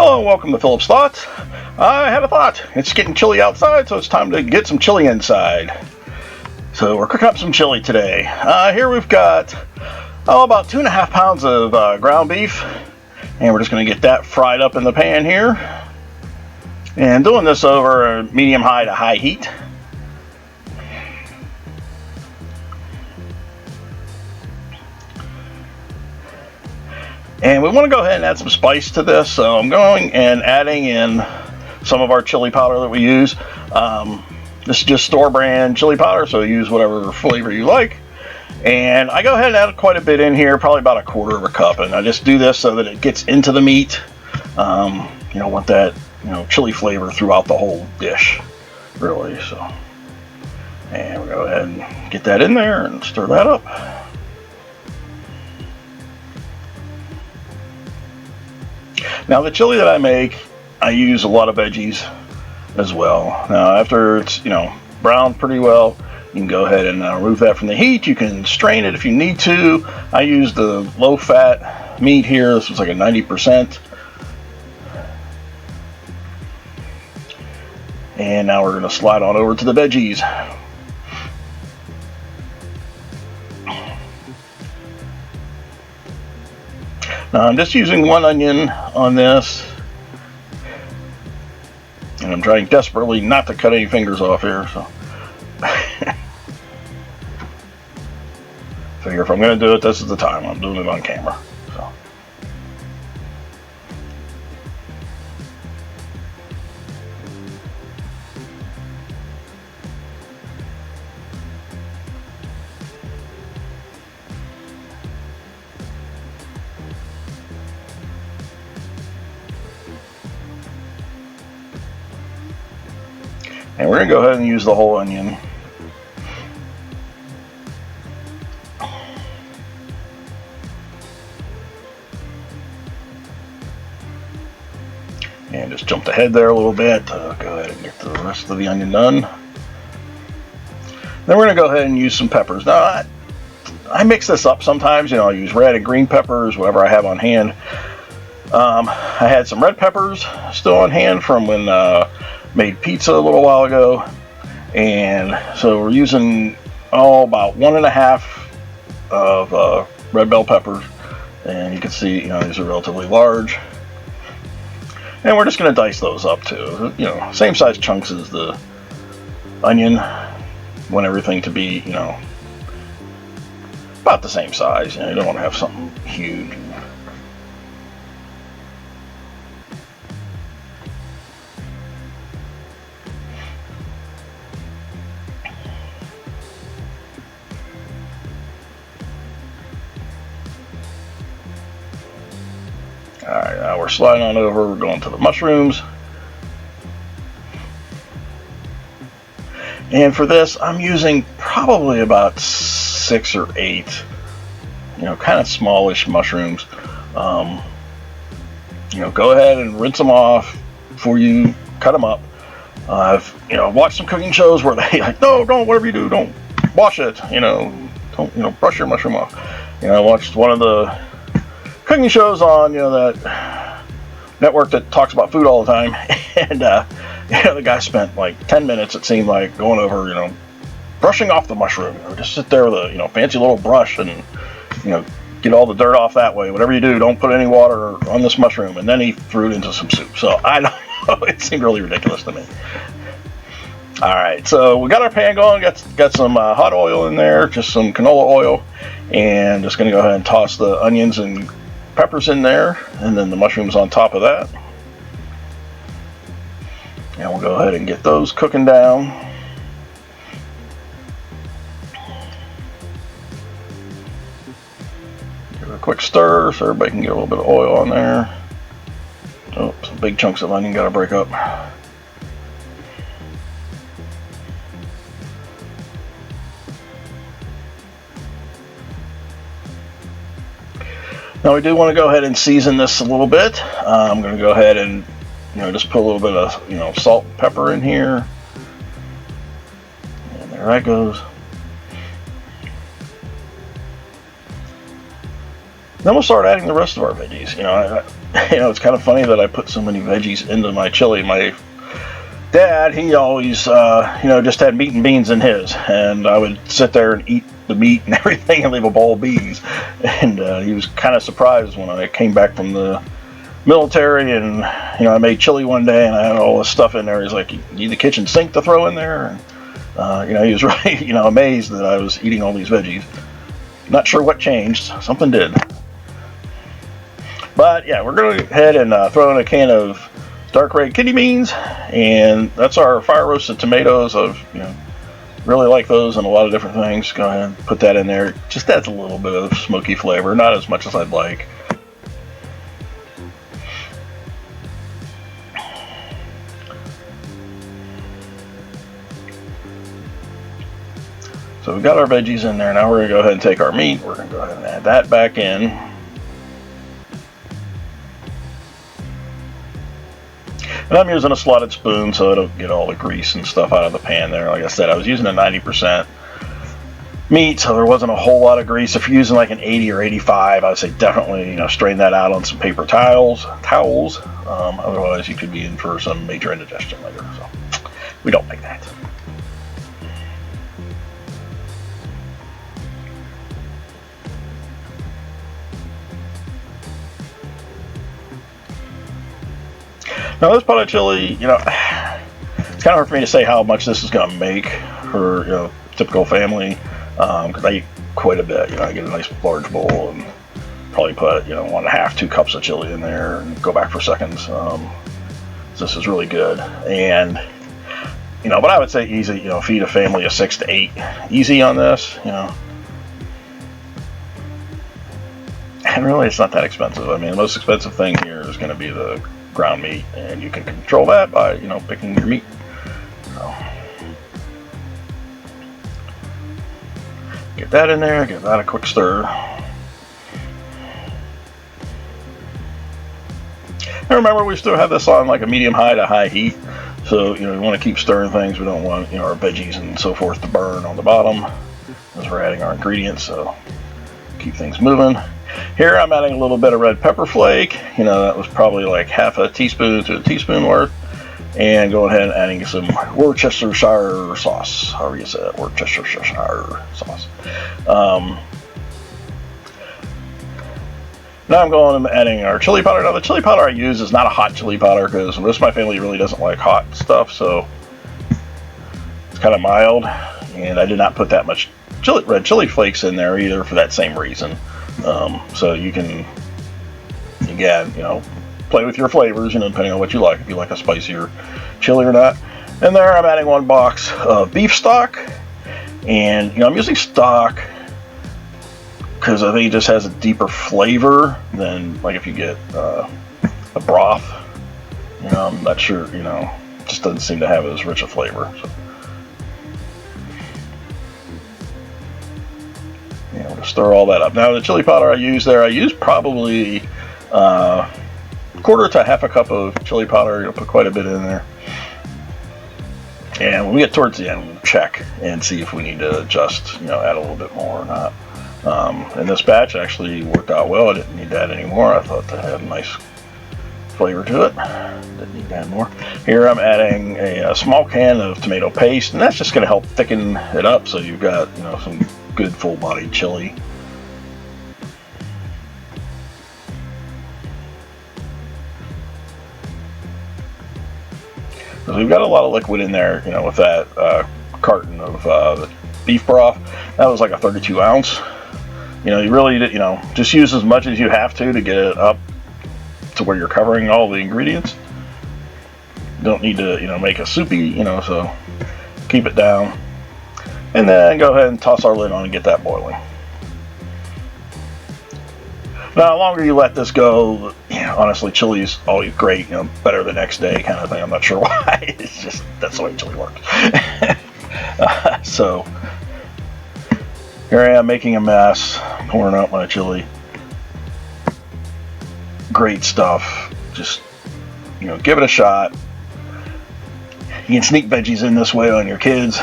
Hello and welcome to Philip's Thoughts. I had a thought. It's getting chilly outside, so it's time to get some chili inside. So we're cooking up some chili today. Here we've got about 2.5 pounds of ground beef, and we're just going to get that fried up in the pan here. And doing this over a medium-high to high heat. And we want to go ahead and add some spice to this, so I'm going and adding in some of our chili powder that we use. This is just store brand chili powder, so use whatever flavor you like. And I go ahead and add quite a bit in here, probably about 1/4 cup, and I just do this so that it gets into the meat. Want that chili flavor throughout the whole dish, really. So, and we'll go ahead and get that in there and stir that up. Now the chili that I make, I use a lot of veggies as well. Now after it's browned pretty well, you can go ahead and remove that from the heat. You can strain it if you need to. I use the low fat meat here. This was like a 90%. And now we're going to slide on over to the veggies. Now I'm just using 1 onion on this, and I'm trying desperately not to cut any fingers off here. So, figure if I'm going to do it, this is the time. I'm doing it on camera. So. And we're going to go ahead and use the whole onion. And just jumped ahead there a little bit. Go ahead and get the rest of the onion done. Then we're going to go ahead and use some peppers. Now, I mix this up sometimes. I use red and green peppers, whatever I have on hand. I had some red peppers still on hand from when made pizza a little while ago, and so we're using about 1.5 of red bell peppers, and you can see these are relatively large, and we're just going to dice those up too. Same size chunks as the onion. Want everything to be about the same size. You don't want to have something huge. Alright, now we're sliding on over, we're going to the mushrooms. And for this, I'm using probably about 6 or 8, kind of smallish mushrooms. Go ahead and rinse them off before you cut them up. I've, watched some cooking shows where they like, no, don't, whatever you do, don't wash it, don't, brush your mushroom off. I watched one of the cooking shows on that network that talks about food all the time, and the guy spent like 10 minutes, it seemed like, going over brushing off the mushroom. Just sit there with a fancy little brush and get all the dirt off that way. Whatever you do, don't put any water on this mushroom. And then he threw it into some soup. So I don't know, it seemed really ridiculous to me. Alright, so we got our pan going, got some hot oil in there, just some canola oil, and just going to go ahead and toss the onions and peppers in there, and then the mushrooms on top of that. And we'll go ahead and get those cooking down. Give it a quick stir so everybody can get a little bit of oil on there. Oh, some big chunks of onion got to break up. Now we do want to go ahead and season this a little bit. I'm going to go ahead and just put a little bit of salt and pepper in here. And there that goes. Then we'll start adding the rest of our veggies. it's kind of funny that I put so many veggies into my chili. My dad, he always, just had meat and beans in his, and I would sit there and eat the meat and everything and leave a bowl of beans. And he was kind of surprised when I came back from the military and, I made chili one day and I had all this stuff in there. He's like, "You need the kitchen sink to throw in there?" And, he was really, amazed that I was eating all these veggies. Not sure what changed. Something did. But yeah, we're going to go ahead and throw in a can of dark red kidney beans, and that's our fire roasted tomatoes. I've really like those and a lot of different things. Go ahead and put that in there. Just adds a little bit of smoky flavor, not as much as I'd like. So we've got our veggies in there. Now we're going to go ahead and take our meat. We're going to go ahead and add that back in. And I'm using a slotted spoon so I don't get all the grease and stuff out of the pan there. Like I said, I was using a 90% meat, so there wasn't a whole lot of grease. If you're using like an 80 or 85, I would say definitely strain that out on some paper towels. Otherwise, you could be in for some major indigestion later. So we don't like that. Now this pot of chili, it's kind of hard for me to say how much this is going to make for typical family, because I eat quite a bit. I get a nice large bowl and probably put 1.5, 2 cups of chili in there and go back for seconds. This is really good, and but I would say easy. Feed a family of 6 to 8 easy on this. And really, it's not that expensive. I mean, the most expensive thing here is going to be the ground meat, and you can control that by picking your meat. So, get that in there, give that a quick stir. And remember, we still have this on like a medium high to high heat, so we want to keep stirring things. We don't want our veggies and so forth to burn on the bottom as we're adding our ingredients, so keep things moving. Here I'm adding a little bit of red pepper flake. That was probably like half a teaspoon to a teaspoon worth. And go ahead and adding some Worcestershire sauce. However you say it, Worcestershire sauce. Now I'm going and adding our chili powder. Now the chili powder I use is not a hot chili powder because most of my family really doesn't like hot stuff. So it's kind of mild. And I did not put that much red chili flakes in there either for that same reason. So you can, again, play with your flavors, depending on what you like, if you like a spicier chili or not. And there I'm adding 1 box of beef stock. And, I'm using stock because I think it just has a deeper flavor than, like, if you get a broth. I'm not sure, it just doesn't seem to have as rich a flavor. So. To stir all that up. Now the chili powder I use probably 1/4 to 1/2 cup of chili powder. You'll put quite a bit in there. And when we get towards the end, we'll check and see if we need to adjust, add a little bit more or not. And this batch actually worked out well. I didn't need to add any more. I thought that had a nice flavor to it. Didn't need to add more. Here I'm adding a small can of tomato paste, and that's just going to help thicken it up so you've got, some good full-bodied chili. So we've got a lot of liquid in there, with that carton of the beef broth. That was like a 32 ounce. You really, just use as much as you have to get it up to where you're covering all the ingredients. You don't need to, make a soupy, so keep it down. And then go ahead and toss our lid on and get that boiling. Now, the longer you let this go, honestly, chili is always great, better the next day kind of thing. I'm not sure why. It's just, that's the way chili works. So, here I am making a mess, pouring out my chili. Great stuff. Just, give it a shot. You can sneak veggies in this way on your kids.